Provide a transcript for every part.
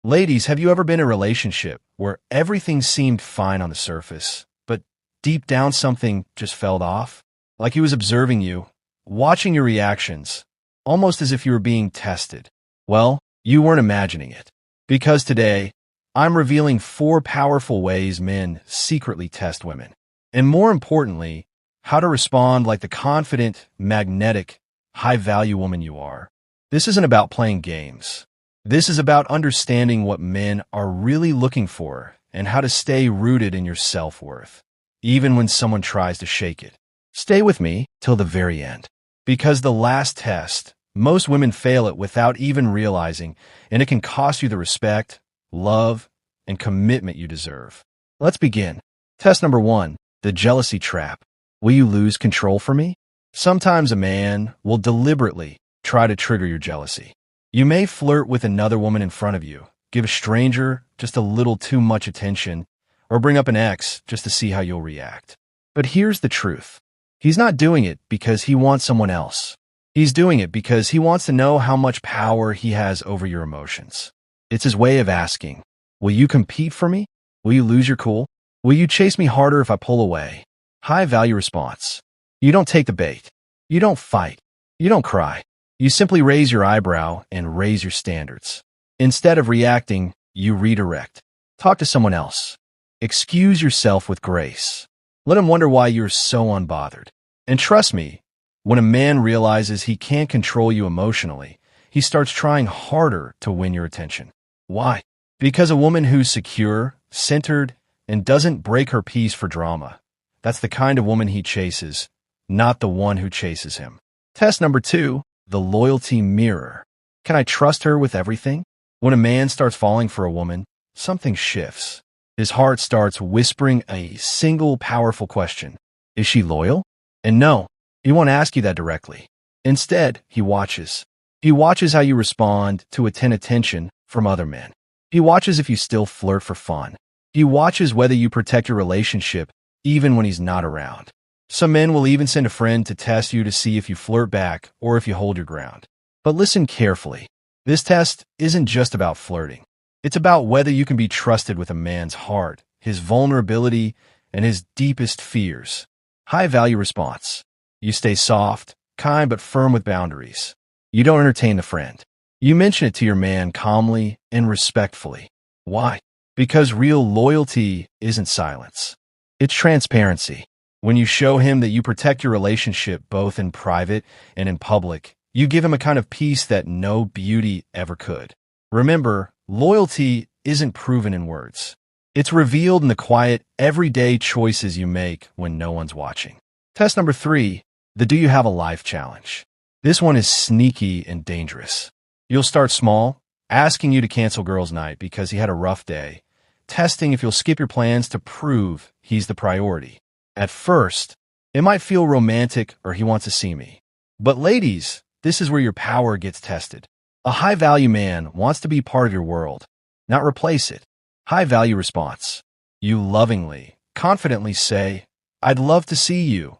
Ladies, have you ever been in a relationship where everything seemed fine on the surface, but deep down something just fell off? Like he was observing you, watching your reactions, almost as if you were being tested. Well, you weren't imagining it. Because today, I'm revealing 4 powerful ways men secretly test women. And more importantly, how to respond like the confident, magnetic, high-value woman you are. This isn't about playing games. This is about understanding what men are really looking for and how to stay rooted in your self-worth, even when someone tries to shake it. Stay with me till the very end, because the last test, most women fail it without even realizing, and it can cost you the respect, love, and commitment you deserve. Let's begin. Test number 1, the jealousy trap. Will you lose control for me? Sometimes a man will deliberately try to trigger your jealousy. You may flirt with another woman in front of you, give a stranger just a little too much attention, or bring up an ex just to see how you'll react. But here's the truth. He's not doing it because he wants someone else. He's doing it because he wants to know how much power he has over your emotions. It's his way of asking, will you compete for me? Will you lose your cool? Will you chase me harder if I pull away? High-value response. You don't take the bait. You don't fight. You don't cry. You simply raise your eyebrow and raise your standards. Instead of reacting, you redirect. Talk to someone else. Excuse yourself with grace. Let him wonder why you're so unbothered. And trust me, when a man realizes he can't control you emotionally, he starts trying harder to win your attention. Why? Because a woman who's secure, centered, and doesn't break her peace for drama, that's the kind of woman he chases, not the one who chases him. Test number 2, the loyalty mirror. Can I trust her with everything? When a man starts falling for a woman, something shifts. His heart starts whispering a single powerful question. Is she loyal? And no, he won't ask you that directly. Instead, he watches. He watches how you respond to attention from other men. He watches if you still flirt for fun. He watches whether you protect your relationship even when he's not around. Some men will even send a friend to test you to see if you flirt back or if you hold your ground. But listen carefully. This test isn't just about flirting. It's about whether you can be trusted with a man's heart, his vulnerability, and his deepest fears. High-value response. You stay soft, kind but firm with boundaries. You don't entertain the friend. You mention it to your man calmly and respectfully. Why? Because real loyalty isn't silence. It's transparency. When you show him that you protect your relationship both in private and in public, you give him a kind of peace that no beauty ever could. Remember, loyalty isn't proven in words. It's revealed in the quiet, everyday choices you make when no one's watching. Test number 3, the Do You Have a Life challenge. This one is sneaky and dangerous. You'll start small, asking you to cancel girls' night because he had a rough day, testing if you'll skip your plans to prove he's the priority. At first, it might feel romantic or he wants to see me. But ladies, this is where your power gets tested. A high-value man wants to be part of your world, not replace it. High-value response. You lovingly, confidently say, I'd love to see you,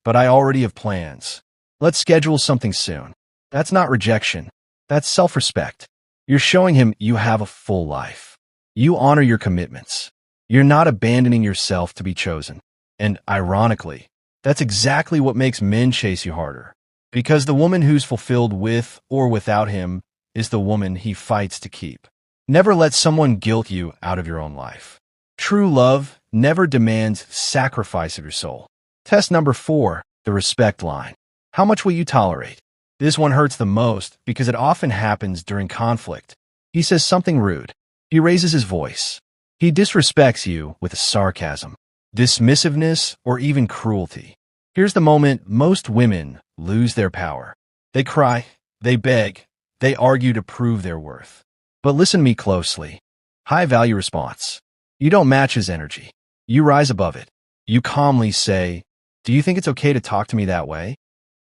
but I already have plans. Let's schedule something soon. That's not rejection. That's self-respect. You're showing him you have a full life. You honor your commitments. You're not abandoning yourself to be chosen. And ironically, that's exactly what makes men chase you harder. Because the woman who's fulfilled with or without him is the woman he fights to keep. Never let someone guilt you out of your own life. True love never demands sacrifice of your soul. Test number 4, the respect line. How much will you tolerate? This one hurts the most because it often happens during conflict. He says something rude. He raises his voice. He disrespects you with sarcasm, dismissiveness, or even cruelty. Here's the moment most women lose their power. They cry, they beg, they argue to prove their worth. But listen to me closely. High-value response. You don't match his energy. You rise above it. You calmly say, do you think it's okay to talk to me that way?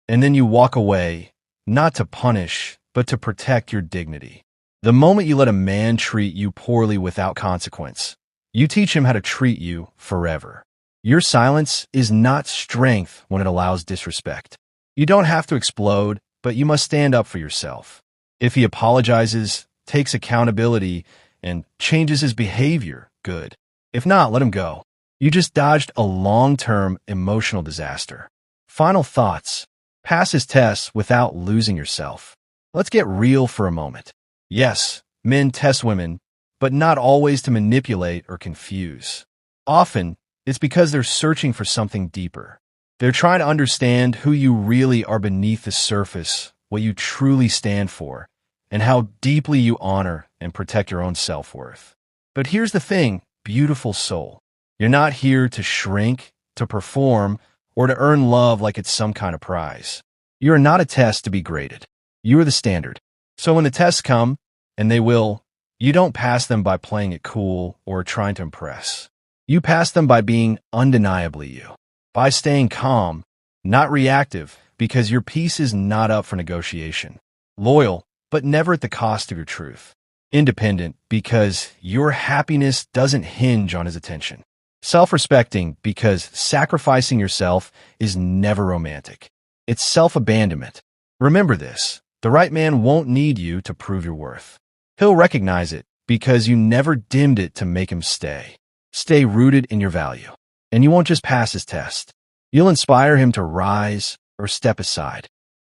And then you walk away, not to punish, but to protect your dignity. The moment you let a man treat you poorly without consequence, you teach him how to treat you forever. Your silence is not strength when it allows disrespect. You don't have to explode, but you must stand up for yourself. If he apologizes, takes accountability, and changes his behavior, good. If not, let him go. You just dodged a long-term emotional disaster. Final thoughts. Pass his tests without losing yourself. Let's get real for a moment. Yes, men test women, but not always to manipulate or confuse. Often, it's because they're searching for something deeper. They're trying to understand who you really are beneath the surface, what you truly stand for, and how deeply you honor and protect your own self-worth. But here's the thing, beautiful soul. You're not here to shrink, to perform, or to earn love like it's some kind of prize. You are not a test to be graded. You are the standard. So when the tests come, and they will, you don't pass them by playing it cool or trying to impress. You pass them by being undeniably you, by staying calm, not reactive, because your peace is not up for negotiation. Loyal, but never at the cost of your truth. Independent, because your happiness doesn't hinge on his attention. Self-respecting, because sacrificing yourself is never romantic. It's self-abandonment. Remember this, the right man won't need you to prove your worth. He'll recognize it because you never dimmed it to make him stay. Stay rooted in your value. And you won't just pass his test. You'll inspire him to rise or step aside.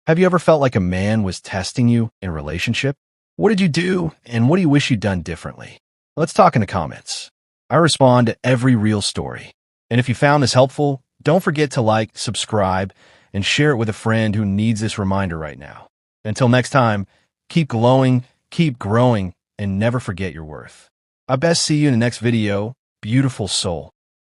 Have you ever felt like a man was testing you in a relationship? What did you do, and what do you wish you'd done differently? Let's talk in the comments. I respond to every real story. And if you found this helpful, don't forget to like, subscribe, and share it with a friend who needs this reminder right now. Until next time, keep glowing, keep growing, and never forget your worth. I best see you in the next video, beautiful soul.